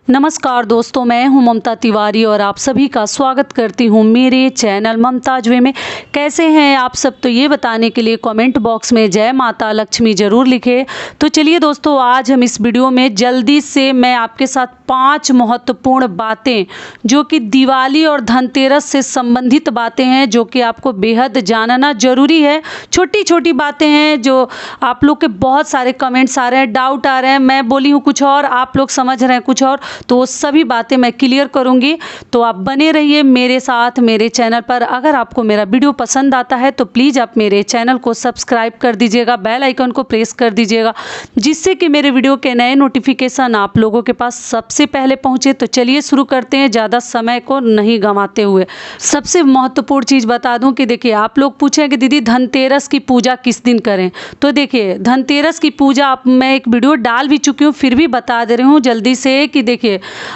नमस्कार दोस्तों, मैं हूं ममता तिवारी और आप सभी का स्वागत करती हूं मेरे चैनल ममताजवे में। कैसे हैं आप सब? तो ये बताने के लिए कमेंट बॉक्स में जय माता लक्ष्मी ज़रूर लिखें। तो चलिए दोस्तों, आज हम इस वीडियो में जल्दी से मैं आपके साथ 5 महत्वपूर्ण बातें जो कि दिवाली और धनतेरस से संबंधित बातें हैं, जो कि आपको बेहद जानना ज़रूरी है। छोटी छोटी बातें हैं जो आप लोग के बहुत सारे कमेंट्स आ रहे हैं, डाउट आ रहे हैं, मैं बोली हूँ कुछ और, आप लोग समझ रहे हैं कुछ और, तो वो सभी बातें मैं क्लियर करूंगी। तो आप बने रहिए मेरे साथ मेरे चैनल पर। अगर आपको मेरा वीडियो पसंद आता है तो प्लीज़ आप मेरे चैनल को सब्सक्राइब कर दीजिएगा, बेल आइकन को प्रेस कर दीजिएगा, जिससे कि मेरे वीडियो के नए नोटिफिकेशन आप लोगों के पास सबसे पहले पहुंचे। तो चलिए शुरू करते हैं, ज़्यादा समय को नहीं गंवाते हुए। सबसे महत्वपूर्ण चीज़ बता दूं कि देखिए, आप लोग पूछें कि दीदी धनतेरस की पूजा किस दिन करें। तो देखिए, धनतेरस की पूजा मैं एक वीडियो डाल भी चुकी हूँ, फिर भी बता दे रही हूँ जल्दी से कि देखिए,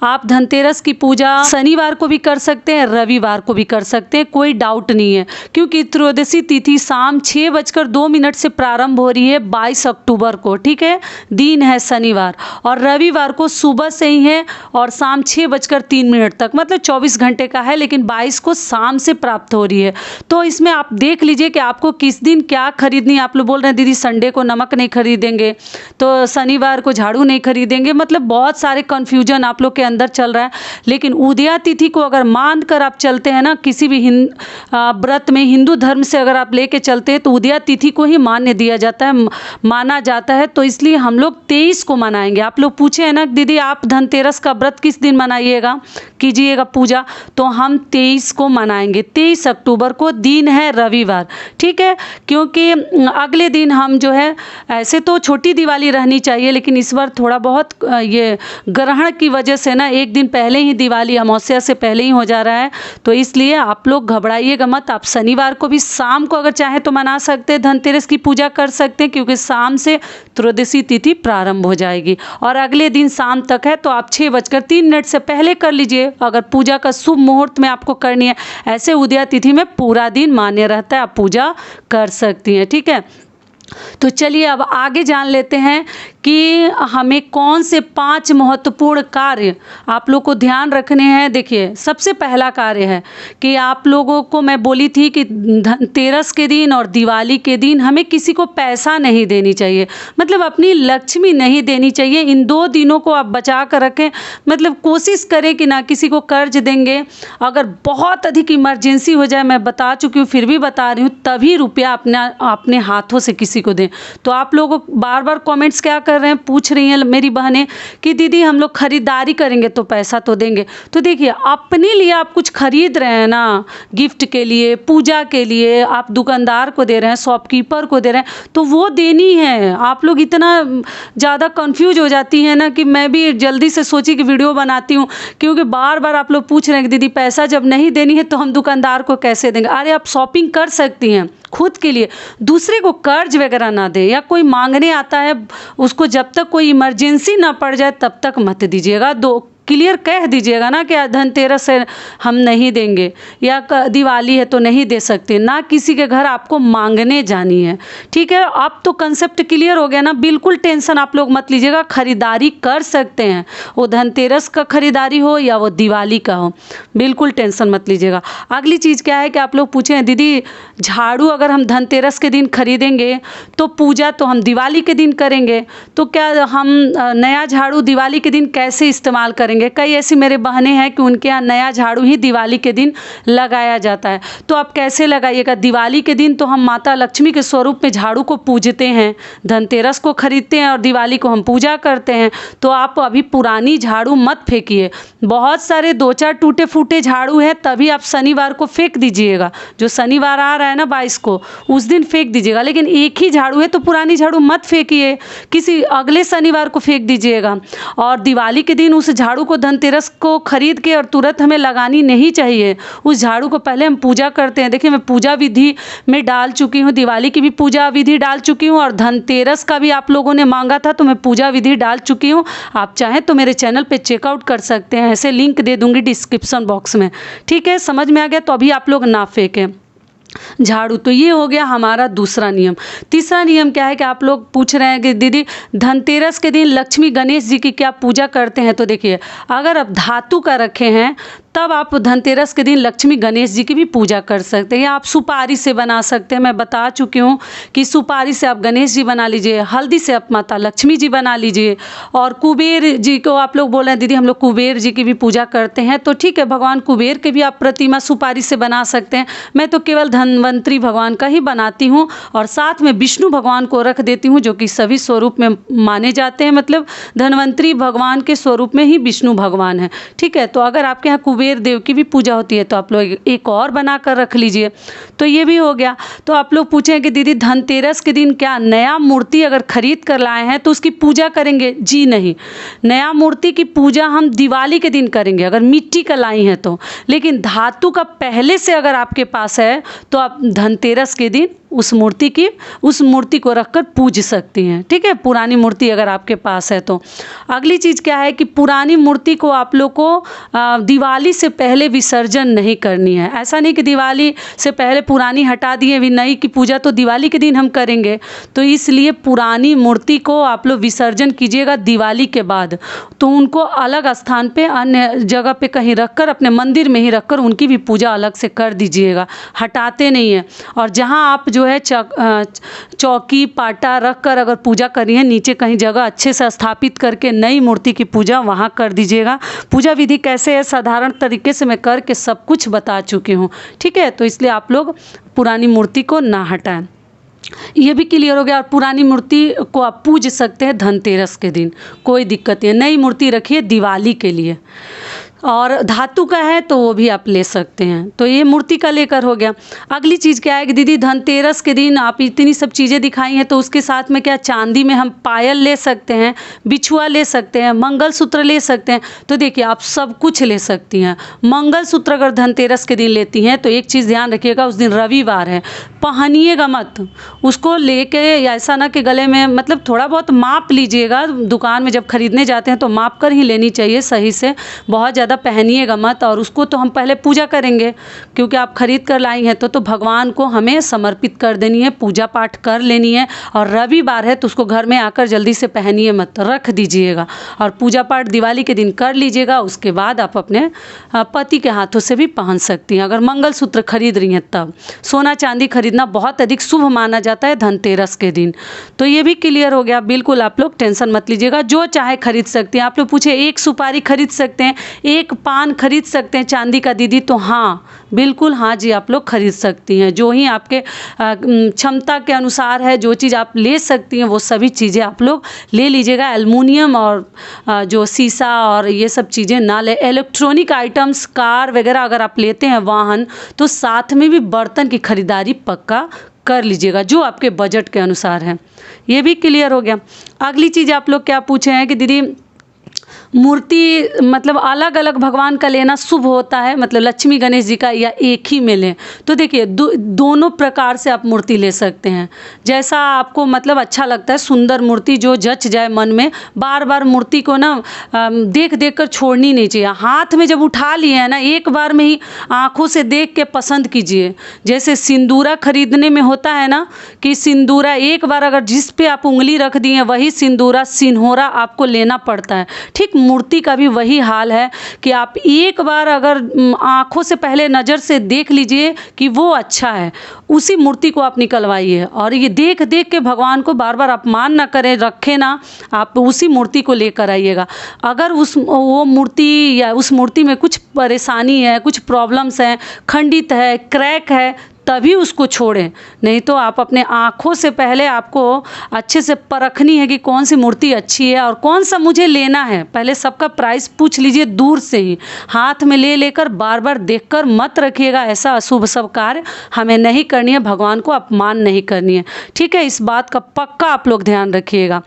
आप धनतेरस की पूजा शनिवार को भी कर सकते हैं, रविवार को भी कर सकते हैं, कोई डाउट नहीं है, क्योंकि त्रयोदशी तिथि शाम 6:02 से प्रारंभ हो रही है 22 अक्टूबर को। ठीक है, दिन है शनिवार, और रविवार को सुबह से ही है और शाम 6:03 तक, मतलब 24 घंटे का है, लेकिन 22 को शाम से प्राप्त हो रही है। तो इसमें आप देख लीजिए कि आपको किस दिन क्या खरीदनी है। आप लोग बोल रहे हैं दीदी संडे को नमक नहीं खरीदेंगे, तो शनिवार को झाड़ू नहीं खरीदेंगे, मतलब बहुत सारे कन्फ्यूजन आप लोग के अंदर चल रहा है। लेकिन उदया तिथि को अगर मान कर आप चलते हैं ना, किसी भी व्रत में हिंदू धर्म से अगर आप लेके चलते हैं तो उदया तिथि को ही मान्य दिया जाता है, माना जाता है। तो इसलिए हम लोग 23 को मनाएंगे। आप लोग पूछे हैं ना दीदी आप धनतेरस का व्रत किस दिन मनाइएगा, कीजिएगा पूजा, तो हम 23 को मनाएंगे। 23 अक्टूबर को दिन है रविवार। ठीक है, क्योंकि अगले दिन हम जो है, ऐसे तो छोटी दिवाली रहनी चाहिए, लेकिन इस बार थोड़ा बहुत ये ग्रहण की वजह से ना एक दिन पहले ही दिवाली अमावस्या से पहले ही हो जा रहा है। तो इसलिए आप लोग घबराइएगा मत। आप शनिवार को भी शाम को अगर चाहे तो मना सकते हैं, धनतेरस की पूजा कर सकते हैं, क्योंकि शाम से त्रयोदशी तिथि प्रारंभ हो जाएगी और अगले दिन शाम तक है। तो आप 6:03 से पहले कर लीजिए, अगर पूजा का शुभ मुहूर्त में आपको करनी है। ऐसे उदया तिथि में पूरा दिन मान्य रहता है, आप पूजा कर सकती हैं। ठीक है, तो चलिए अब आगे जान लेते हैं कि हमें कौन से 5 महत्वपूर्ण कार्य आप लोग को ध्यान रखने हैं। देखिए, सबसे पहला कार्य है कि आप लोगों को मैं बोली थी कि धनतेरस के दिन और दिवाली के दिन हमें किसी को पैसा नहीं देनी चाहिए, मतलब अपनी लक्ष्मी नहीं देनी चाहिए। इन 2 दिनों को आप बचा कर रखें, मतलब कोशिश करें कि ना किसी को कर्ज देंगे। अगर बहुत अधिक इमरजेंसी हो जाए, मैं बता चुकी हूँ फिर भी बता रही हूँ, तभी रुपया अपने हाथों से किसी को दें। तो आप लोग बार बार कमेंट्स क्या कर रहे हैं, पूछ रही हैं मेरी बहनें कि दीदी हम लोग खरीदारी करेंगे तो पैसा तो देंगे। तो देखिए, अपने लिए आप कुछ खरीद रहे हैं ना, गिफ्ट के लिए, पूजा के लिए, आप दुकानदार को दे रहे हैं, शॉपकीपर को दे रहे हैं, तो वो देनी है। आप लोग इतना ज़्यादा कंफ्यूज हो जाती हैं ना कि मैं भी जल्दी से सोची कि वीडियो बनाती हूँ, क्योंकि बार बार आप लोग पूछ रहे हैं कि दीदी पैसा जब नहीं देनी है तो हम दुकानदार को कैसे देंगे। अरे आप शॉपिंग कर सकती हैं खुद के लिए, दूसरे को कर्ज वगैरह ना दे, या कोई मांगने आता है उसको जब तक कोई इमरजेंसी ना पड़ जाए तब तक मत दीजिएगा। क्लियर कह दीजिएगा ना कि धनतेरस है हम नहीं देंगे, या दिवाली है तो नहीं दे सकते, ना किसी के घर आपको मांगने जानी है। ठीक है, अब तो कंसेप्ट क्लियर हो गया ना। बिल्कुल टेंशन आप लोग मत लीजिएगा, खरीदारी कर सकते हैं, वो धनतेरस का खरीदारी हो या वो दिवाली का हो, बिल्कुल टेंशन मत लीजिएगा। अगली चीज़ क्या है कि आप लोग पूछे हैं दीदी झाड़ू अगर हम धनतेरस के दिन खरीदेंगे तो पूजा तो हम दिवाली के दिन करेंगे, तो क्या हम नया झाड़ू दिवाली के दिन कैसे इस्तेमाल करेंगे। कई ऐसी मेरे बहनें हैं कि उनके यहाँ नया झाड़ू ही दिवाली के दिन लगाया जाता है। तो आप कैसे लगाइएगा, दिवाली के दिन तो हम माता लक्ष्मी के स्वरूप में झाड़ू को पूजते हैं, धनतेरस को खरीदते हैं और दिवाली को हम पूजा करते हैं। तो आप अभी पुरानी झाड़ू मत फेंकिए, बहुत सारे 2-4 टूटे फूटे झाड़ू हैं, तभी आप शनिवार को फेंक दीजिएगा। जो शनिवार आ रहा है ना 22 को, उस दिन फेंक दीजिएगा। लेकिन एक ही झाड़ू है तो पुरानी झाड़ू मत फेंकिए, किसी अगले शनिवार को फेंक दीजिएगा। और दिवाली के दिन उस झाड़ू को, धनतेरस को खरीद के और तुरंत हमें लगानी नहीं चाहिए। उस झाड़ू को पहले हम पूजा करते हैं। देखिए, मैं पूजा विधि में डाल चुकी हूँ, दिवाली की भी पूजा विधि डाल चुकी हूँ, और धनतेरस का भी आप लोगों ने मांगा था तो मैं पूजा विधि डाल चुकी हूँ। आप चाहें तो मेरे चैनल पे चेकआउट कर सकते हैं, ऐसे लिंक दे दूंगी डिस्क्रिप्शन बॉक्स में। ठीक है, समझ में आ गया? तो अभी आप लोग ना फेंकें। झाड़ू। तो ये हो गया हमारा दूसरा नियम। तीसरा नियम क्या है कि आप लोग पूछ रहे हैं कि दीदी धनतेरस के दिन लक्ष्मी गणेश जी की क्या पूजा करते हैं। तो देखिए, अगर आप धातु का रखे हैं तब आप धनतेरस के दिन लक्ष्मी गणेश जी की भी पूजा कर सकते हैं, या आप सुपारी से बना सकते हैं। मैं बता चुकी हूँ कि सुपारी से आप गणेश जी बना लीजिए, हल्दी से आप माता लक्ष्मी जी बना लीजिए, और कुबेर जी को आप लोग बोल रहे हैं दीदी हम लोग कुबेर जी की भी पूजा करते हैं, तो ठीक है, भगवान कुबेर के भी आप प्रतिमा सुपारी से बना सकते हैं। मैं तो केवल धन्वंतरी भगवान का ही बनाती हूँ, और साथ में विष्णु भगवान को रख देती हूँ, जो कि सभी स्वरूप में माने जाते हैं, मतलब धन्वंतरी भगवान के स्वरूप में ही विष्णु भगवान है। ठीक है, तो अगर आपके यहाँ कुबेर देव की भी पूजा होती है तो आप लोग एक और बना कर रख लीजिए। तो ये भी हो गया। तो आप लोग पूछें कि दीदी धनतेरस के दिन क्या नया मूर्ति अगर खरीद कर लाए हैं तो उसकी पूजा करेंगे? जी नहीं, नया मूर्ति की पूजा हम दिवाली के दिन करेंगे अगर मिट्टी का लाई हैं तो। लेकिन धातु का पहले से अगर आपके पास है तो आप धनतेरस के दिन उस मूर्ति को रखकर पूज सकती हैं। ठीक है, पुरानी मूर्ति अगर आपके पास है तो। अगली चीज़ क्या है कि पुरानी मूर्ति को आप लोग को दिवाली से पहले विसर्जन नहीं करनी है। ऐसा नहीं कि दिवाली से पहले पुरानी हटा दिए, अभी नई की पूजा तो दिवाली के दिन हम करेंगे, तो इसलिए पुरानी मूर्ति को आप लोग विसर्जन कीजिएगा दिवाली के बाद। तो उनको अलग स्थान पे अन्य जगह पे कहीं रखकर, अपने मंदिर में ही रखकर उनकी भी पूजा अलग से कर दीजिएगा, हटाते नहीं है। और जहाँ आप जो है चौकी पाटा रख कर अगर पूजा करी है, नीचे कहीं जगह अच्छे से स्थापित करके नई मूर्ति की पूजा वहाँ कर दीजिएगा। पूजा विधि कैसे है साधारण तरीके से मैं करके सब कुछ बता चुकी हूँ। ठीक है, तो इसलिए आप लोग पुरानी मूर्ति को ना हटाएं। ये भी क्लियर हो गया। और पुरानी मूर्ति को आप पूज सकते हैं धनतेरस के दिन, कोई दिक्कत नहीं है। नई मूर्ति रखिए दिवाली के लिए, और धातु का है तो वो भी आप ले सकते हैं। तो ये मूर्ति का लेकर हो गया। अगली चीज़ क्या है कि दीदी धनतेरस के दिन आप इतनी सब चीज़ें दिखाई हैं, तो उसके साथ में क्या चांदी में हम पायल ले सकते हैं, बिछुआ ले सकते हैं, मंगलसूत्र ले सकते हैं। तो देखिए आप सब कुछ ले सकती हैं। मंगलसूत्र अगर धनतेरस के दिन लेती हैं तो एक चीज़ ध्यान रखिएगा, उस दिन रविवार है, पहनिएगा मत उसको लेके। ऐसा ना कि गले में, मतलब थोड़ा बहुत माप लीजिएगा, दुकान में जब खरीदने जाते हैं तो माप कर ही लेनी चाहिए सही से, बहुत ज़्यादा पहनिएगा मत। और उसको तो हम पहले पूजा करेंगे, क्योंकि आप खरीद कर लाई हैं तो भगवान को हमें समर्पित कर देनी है, पूजा पाठ कर लेनी है। और रविवार है तो उसको घर में आकर जल्दी से पहनिए मत, रख दीजिएगा और पूजा पाठ दिवाली के दिन कर लीजिएगा। उसके बाद आप अपने पति के हाथों से भी पहन सकती हैं। अगर मंगलसूत्र खरीद रही हैं तब सोना चांदी खरीदना बहुत अधिक शुभ माना जाता है धनतेरस के दिन। तो ये भी क्लियर हो गया। बिल्कुल आप लोग टेंशन मत लीजिएगा, जो चाहे खरीद सकते हैं। आप लोग पूछे एक सुपारी खरीद सकते हैं, एक पान खरीद सकते हैं चांदी का दीदी? तो हाँ, बिल्कुल हाँ जी, आप लोग खरीद सकती हैं। जो ही आपके क्षमता के अनुसार है, जो चीज़ आप ले सकती हैं वो सभी चीज़ें आप लोग ले लीजिएगा। एल्युमिनियम और जो शीशा और ये सब चीज़ें ना ले। इलेक्ट्रॉनिक आइटम्स, कार वगैरह अगर आप लेते हैं वाहन, तो साथ में भी बर्तन की खरीदारी पक्का कर लीजिएगा, जो आपके बजट के अनुसार है। ये भी क्लियर हो गया। अगली चीज़ आप लोग क्या पूछे हैं कि दीदी मूर्ति मतलब अलग अलग भगवान का लेना शुभ होता है, मतलब लक्ष्मी गणेश जी का, या एक ही में लें? तो देखिए दोनों प्रकार से आप मूर्ति ले सकते हैं, जैसा आपको मतलब अच्छा लगता है। सुंदर मूर्ति जो जच जाए मन में, बार बार मूर्ति को ना देख देख कर छोड़नी नहीं चाहिए। हाथ में जब उठा लिए हैं ना, एक बार में ही आँखों से देख के पसंद कीजिए। जैसे सिंदूरा खरीदने में होता है ना कि सिंदूरा एक बार अगर जिस पे आप उंगली रख दी हैं वही सिंदूरा सिन्होरा आपको लेना पड़ता है। ठीक मूर्ति का भी वही हाल है कि आप एक बार अगर आंखों से पहले नज़र से देख लीजिए कि वो अच्छा है, उसी मूर्ति को आप निकलवाइए। और ये देख देख के भगवान को बार बार अपमान ना करें, रखें ना, आप उसी मूर्ति को लेकर आइएगा। अगर वो मूर्ति या उस मूर्ति में कुछ परेशानी है, कुछ प्रॉब्लम्स हैं, खंडित है, क्रैक है, तभी उसको छोड़ें। नहीं तो आप अपने आँखों से पहले आपको अच्छे से परखनी है कि कौन सी मूर्ति अच्छी है और कौन सा मुझे लेना है। पहले सबका प्राइस पूछ लीजिए दूर से ही, हाथ में ले लेकर बार बार देखकर मत रखिएगा। ऐसा अशुभ सब कार्य हमें नहीं करनी है, भगवान को अपमान नहीं करनी है। ठीक है, इस बात का पक्का आप लोग ध्यान रखिएगा।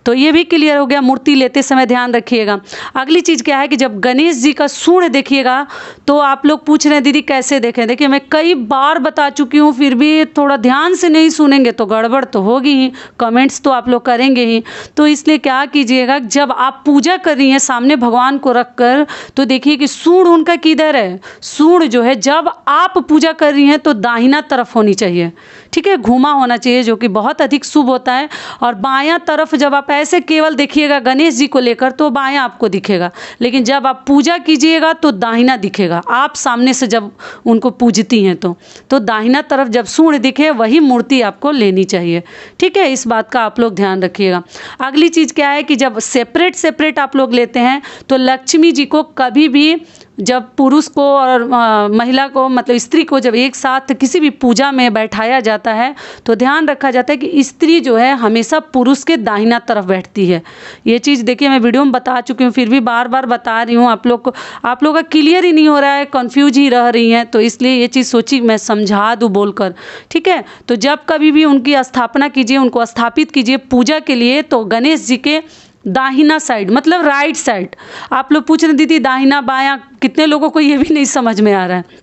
तो ये भी क्लियर हो गया। मूर्ति लेते समय ध्यान रखिएगा। अगली चीज़ क्या है कि जब गणेश जी का सूंड देखिएगा तो आप लोग पूछ रहे हैं दीदी कैसे देखें। देखिए मैं कई बार बता चुकी हूँ, फिर भी थोड़ा ध्यान से नहीं सुनेंगे तो गड़बड़ तो होगी ही, कमेंट्स तो आप लोग करेंगे ही। तो इसलिए क्या कीजिएगा, जब आप पूजा कर रही हैं सामने भगवान को रख कर, तो देखिए कि सूंड उनका किधर है। सूंड जो है जब आप पूजा कर रही हैं तो दाहिना तरफ होनी चाहिए, ठीक है, घुमा होना चाहिए, जो कि बहुत अधिक शुभ होता है। और बायां तरफ जब आप ऐसे केवल देखिएगा गणेश जी को लेकर तो बायां आपको दिखेगा, लेकिन जब आप पूजा कीजिएगा तो दाहिना दिखेगा। आप सामने से जब उनको पूजती हैं तो दाहिना तरफ जब सूंड दिखे वही मूर्ति आपको लेनी चाहिए, ठीक है। इस बात का आप लोग ध्यान रखिएगा। अगली चीज़ क्या है कि जब सेपरेट सेपरेट आप लोग लेते हैं तो लक्ष्मी जी को कभी भी, जब पुरुष को और महिला को मतलब स्त्री को जब एक साथ किसी भी पूजा में बैठाया जाता है तो ध्यान रखा जाता है कि स्त्री जो है हमेशा पुरुष के दाहिना तरफ बैठती है। ये चीज़ देखिए मैं वीडियो में बता चुकी हूँ, फिर भी बार बार बता रही हूँ। आप लोग का क्लियर ही नहीं हो रहा है, कंफ्यूज ही रह रही हैं, तो इसलिए ये चीज़ सोची मैं समझा दूँ बोलकर, ठीक है। तो जब कभी भी उनकी स्थापना कीजिए, उनको स्थापित कीजिए पूजा के लिए, तो गणेश जी के दाहिना साइड मतलब राइट साइड। आप लोग पूछ रहे दीदी दाहिना बायां, कितने लोगों को ये भी नहीं समझ में आ रहा है।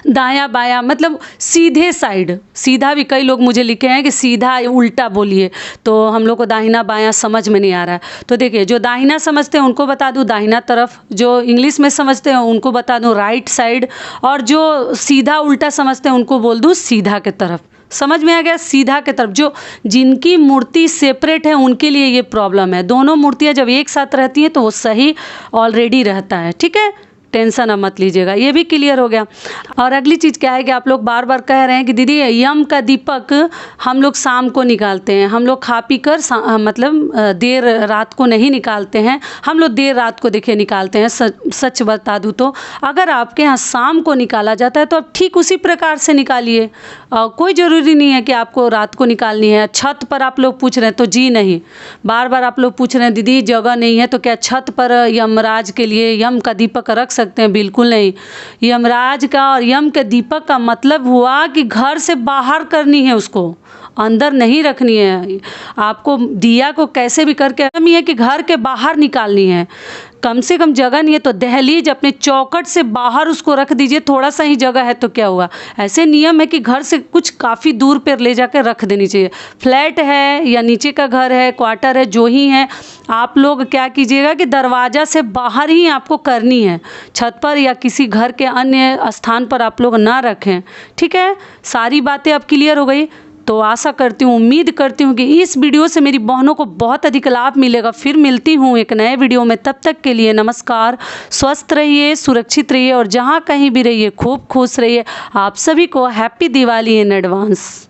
दाया बाया मतलब सीधे साइड, सीधा भी कई लोग मुझे लिखे हैं कि सीधा उल्टा बोलिए, तो हम लोग को दाहिना बायां समझ में नहीं आ रहा है। तो देखिए जो दाहिना समझते हैं उनको बता दूं दाहिना तरफ, जो इंग्लिश में समझते हैं उनको बता दूं राइट साइड, और जो सीधा उल्टा समझते हैं उनको बोल दूं सीधा के तरफ। समझ में आ गया, सीधा के तरफ। जो जिनकी मूर्ति सेपरेट है उनके लिए ये प्रॉब्लम है। दोनों मूर्तियां जब एक साथ रहती हैं तो वो सही ऑलरेडी रहता है, ठीक है, टेंशन अब मत लीजिएगा। ये भी क्लियर हो गया। और अगली चीज़ क्या है कि आप लोग बार बार कह रहे हैं कि दीदी यम का दीपक हम लोग शाम को निकालते हैं, हम लोग खा पी कर मतलब देर रात को नहीं निकालते हैं, हम लोग देर रात को देखिए निकालते हैं। सच बता दूँ तो अगर आपके यहाँ शाम को निकाला जाता है तो आप ठीक उसी प्रकार से निकालिए, कोई ज़रूरी नहीं है कि आपको रात को निकालनी है। छत पर आप लोग पूछ रहे हैं तो जी नहीं, बार बार आप लोग पूछ रहे हैं दीदी जगह नहीं है तो क्या छत पर यमराज के लिए यम का दीपक रख सकते हैं? बिल्कुल नहीं। यमराज का और यम के दीपक का मतलब हुआ कि घर से बाहर करनी है, उसको अंदर नहीं रखनी है। आपको दिया को कैसे भी करके है कि घर के बाहर निकालनी है। कम से कम जगह नहीं है तो दहलीज अपने चौखट से बाहर उसको रख दीजिए, थोड़ा सा ही जगह है तो क्या हुआ। ऐसे नियम है कि घर से कुछ काफ़ी दूर पर ले जाकर रख देनी चाहिए। फ्लैट है या नीचे का घर है, क्वार्टर है, जो ही है, आप लोग क्या कीजिएगा कि दरवाज़ा से बाहर ही आपको करनी है, छत पर या किसी घर के अन्य स्थान पर आप लोग ना रखें, ठीक है। सारी बातें अब क्लियर हो गई। तो आशा करती हूँ, उम्मीद करती हूँ कि इस वीडियो से मेरी बहनों को बहुत अधिक लाभ मिलेगा। फिर मिलती हूँ एक नए वीडियो में, तब तक के लिए नमस्कार। स्वस्थ रहिए, सुरक्षित रहिए और जहाँ कहीं भी रहिए खूब खुश रहिए। आप सभी को हैप्पी दिवाली इन एडवांस।